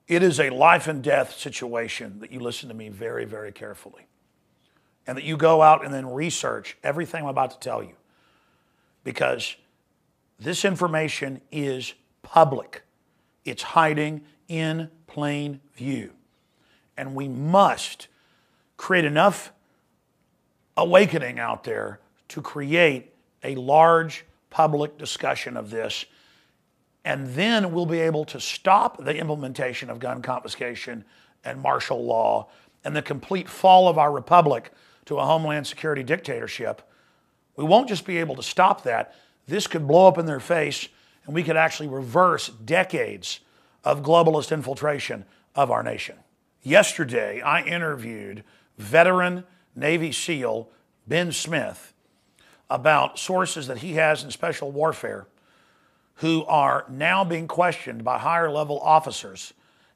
It is a life and death situation that you listen to me very, very carefully. And that you go out and then research everything I'm about to tell you. Because this information is public. It's hiding in plain view. And we must create enough awakening out there to create a large public discussion of this. And then we'll be able to stop the implementation of gun confiscation and martial law and the complete fall of our republic to a homeland security dictatorship. We won't just be able to stop that. This could blow up in their face, and we could actually reverse decades of globalist infiltration of our nation. Yesterday, I interviewed veteran Navy SEAL Ben Smith about sources that he has in special warfare who are now being questioned by higher level officers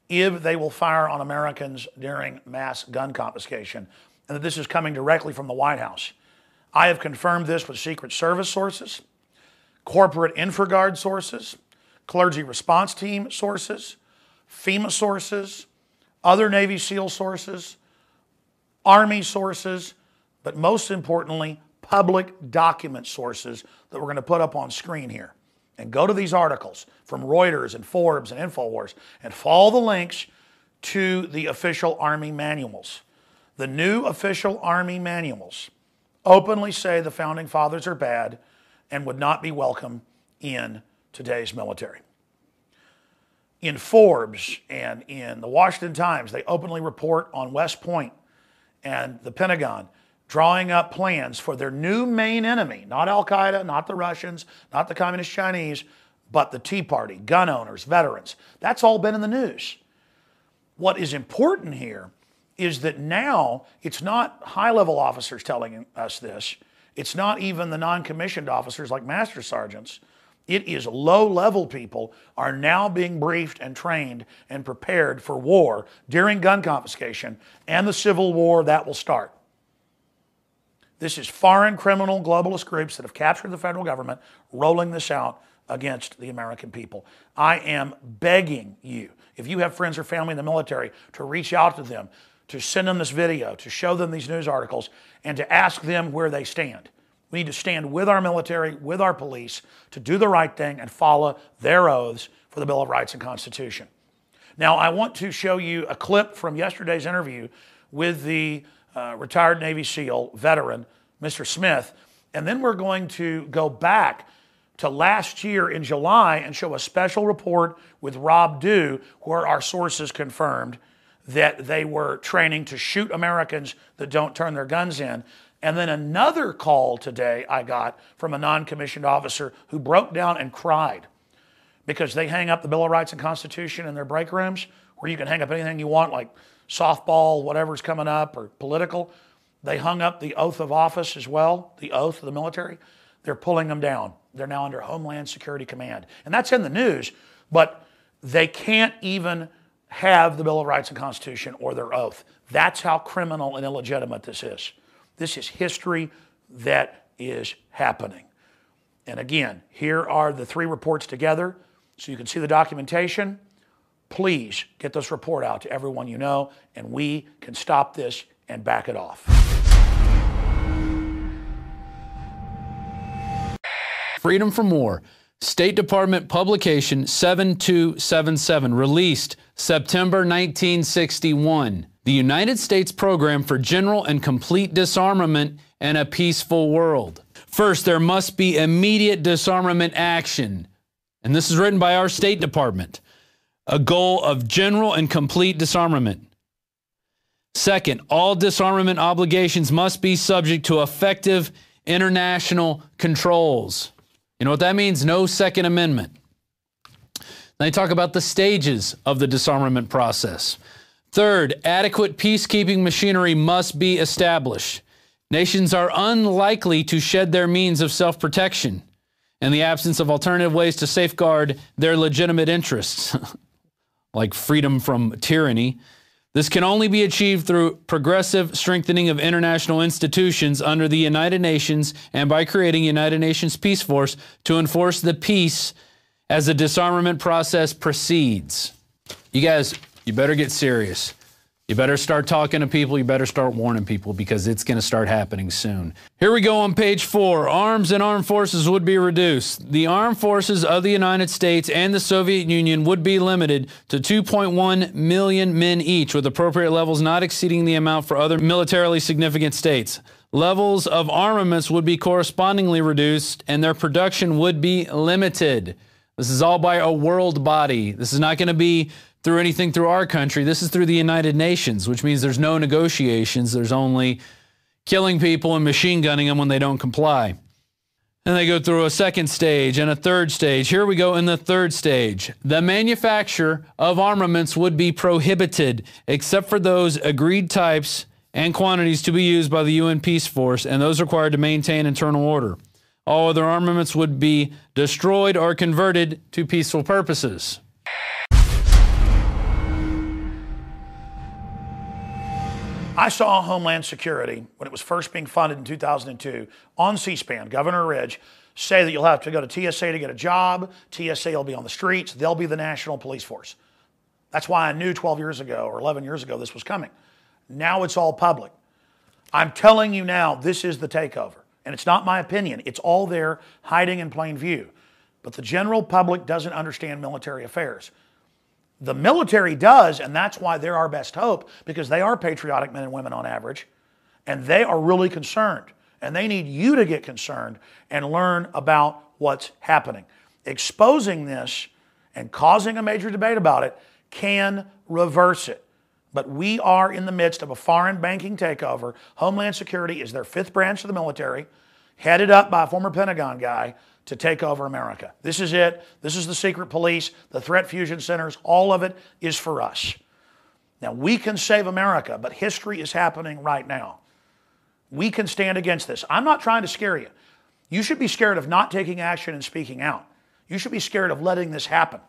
if they will fire on Americans during mass gun confiscation, and that this is coming directly from the White House. I have confirmed this with Secret Service sources, corporate InfraGard sources, clergy response team sources, FEMA sources, other Navy SEAL sources, Army sources, but most importantly, public document sources that we're going to put up on screen here. And go to these articles from Reuters and Forbes and InfoWars and follow the links to the official Army manuals. The new official Army manuals openly say the Founding Fathers are bad and would not be welcome in today's military. In Forbes and in the Washington Times, they openly report on West Point and the Pentagon drawing up plans for their new main enemy, not Al-Qaeda, not the Russians, not the Communist Chinese, but the Tea Party, gun owners, veterans. That's all been in the news. What is important here is that now it's not high-level officers telling us this. It's not even the non-commissioned officers like master sergeants. It is low-level people are now being briefed and trained and prepared for war during gun confiscation and the civil war that will start. This is foreign criminal globalist groups that have captured the federal government rolling this out against the American people. I am begging you, if you have friends or family in the military, to reach out to them, to send them this video, to show them these news articles, and to ask them where they stand. We need to stand with our military, with our police, to do the right thing and follow their oaths for the Bill of Rights and Constitution. Now, I want to show you a clip from yesterday's interview with the retired Navy SEAL veteran, Mr. Smith, and then we're going to go back to last year in July and show a special report with Rob Dew where our sources confirmed that they were training to shoot Americans that don't turn their guns in. And then another call today I got from a non-commissioned officer who broke down and cried because they hang up the Bill of Rights and Constitution in their break rooms where you can hang up anything you want, like softball, whatever's coming up, or political. They hung up the oath of office as well, the oath of the military. They're pulling them down. They're now under Homeland Security Command. And that's in the news, but they can't even have the Bill of Rights and Constitution or their oath. That's how criminal and illegitimate this is. This is history that is happening. And again, here are the three reports together so you can see the documentation. Please get this report out to everyone you know, and we can stop this and back it off. Freedom from War, State Department publication 7277, released September 1961. The United States Program for General and Complete Disarmament and a Peaceful World. First, there must be immediate disarmament action. And this is written by our State Department. A goal of general and complete disarmament. Second, all disarmament obligations must be subject to effective international controls. You know what that means? No Second Amendment. They talk about the stages of the disarmament process. Third, adequate peacekeeping machinery must be established. Nations are unlikely to shed their means of self-protection in the absence of alternative ways to safeguard their legitimate interests, like freedom from tyranny. This can only be achieved through progressive strengthening of international institutions under the United Nations and by creating United Nations Peace Force to enforce the peace as the disarmament process proceeds. You guys, you better get serious. You better start talking to people. You better start warning people because it's going to start happening soon. Here we go on page 4. Arms and armed forces would be reduced. The armed forces of the United States and the Soviet Union would be limited to 2.1 million men each, with appropriate levels not exceeding the amount for other militarily significant states. Levels of armaments would be correspondingly reduced and their production would be limited. This is all by a world body. This is not going to be through anything through our country. This is through the United Nations, which means there's no negotiations. There's only killing people and machine gunning them when they don't comply. And they go through a second stage and a third stage. Here we go in the third stage. The manufacture of armaments would be prohibited, except for those agreed types and quantities to be used by the UN Peace Force and those required to maintain internal order. All other armaments would be destroyed or converted to peaceful purposes. I saw Homeland Security, when it was first being funded in 2002, on C-SPAN, Governor Ridge, say that you'll have to go to TSA to get a job, TSA will be on the streets, they'll be the national police force. That's why I knew 12 years ago or 11 years ago this was coming. Now it's all public. I'm telling you now, this is the takeover. And it's not my opinion. It's all there, hiding in plain view. But the general public doesn't understand military affairs. The military does, and that's why they're our best hope, because they are patriotic men and women on average, and they are really concerned. And they need you to get concerned and learn about what's happening. Exposing this and causing a major debate about it can reverse it. But we are in the midst of a foreign banking takeover. Homeland Security is their 5th branch of the military, headed up by a former Pentagon guy, to take over America. This is it. This is the secret police, the threat fusion centers. All of it is for us. Now, we can save America, but history is happening right now. We can stand against this. I'm not trying to scare you. You should be scared of not taking action and speaking out. You should be scared of letting this happen.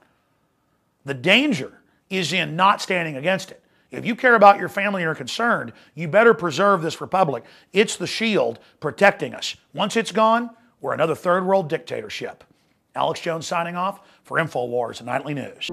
The danger is in not standing against it. If you care about your family and are concerned, you better preserve this republic. It's the shield protecting us. Once it's gone, we're another third world dictatorship. Alex Jones signing off for InfoWars Nightly News.